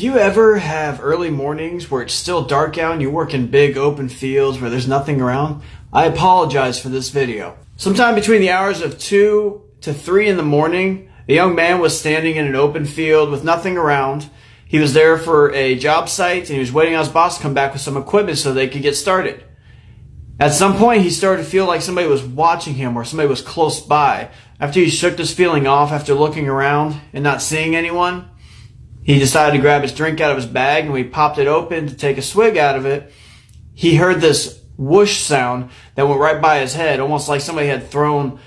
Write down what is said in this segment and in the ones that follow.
Do you ever have early mornings where it's still dark out and you work in big open fields where there's nothing around? I apologize for this video. Sometime between the hours of 2 to 3 in the morning, a young man was standing in an open field with nothing around. He was there for a job site and he was waiting on his boss to come back with some equipment so they could get started. At some point, he started to feel like somebody was watching him or somebody was close by. After he shook this feeling off, after looking around and not seeing anyone, he decided to grab his drink out of his bag, and when he popped it open to take a swig out of it, he heard this whoosh sound that went right by his head, almost like somebody had thrown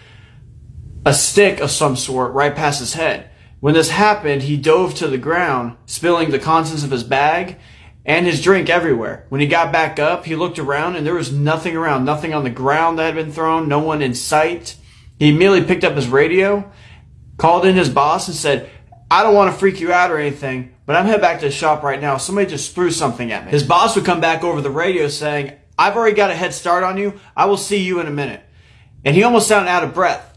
a stick of some sort right past his head. When this happened, he dove to the ground, spilling the contents of his bag and his drink everywhere. When he got back up, he looked around and there was nothing around, nothing on the ground that had been thrown, no one in sight. He immediately picked up his radio, called in his boss and said, "I don't want to freak you out or anything, but I'm headed back to the shop right now. Somebody just threw something at me." His boss would come back over the radio saying, "I've already got a head start on you. I will see you in a minute." And he almost sounded out of breath.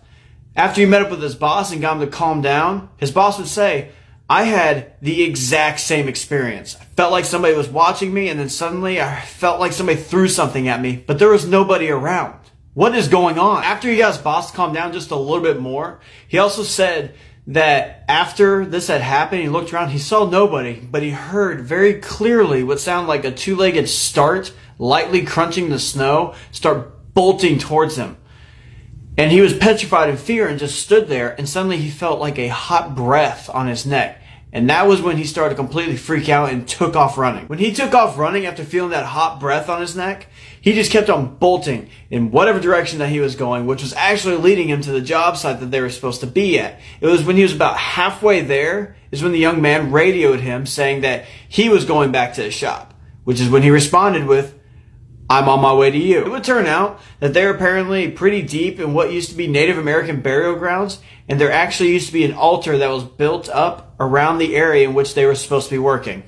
After he met up with his boss and got him to calm down, his boss would say, "I had the exact same experience. I felt like somebody was watching me, and then suddenly I felt like somebody threw something at me, but there was nobody around. What is going on?" After he got his boss to calm down just a little bit more, he also said that after this had happened, he looked around, he saw nobody, but he heard very clearly what sounded like a two-legged start, lightly crunching the snow, start bolting towards him. And he was petrified in fear and just stood there, and suddenly he felt like a hot breath on his neck. And that was when he started to completely freak out and took off running. When he took off running after feeling that hot breath on his neck, he just kept on bolting in whatever direction that he was going, which was actually leading him to the job site that they were supposed to be at. It was when he was about halfway there is when the young man radioed him saying that he was going back to the shop, which is when he responded with, "I'm on my way to you." It would turn out that they're apparently pretty deep in what used to be Native American burial grounds, and there actually used to be an altar that was built up around the area in which they were supposed to be working.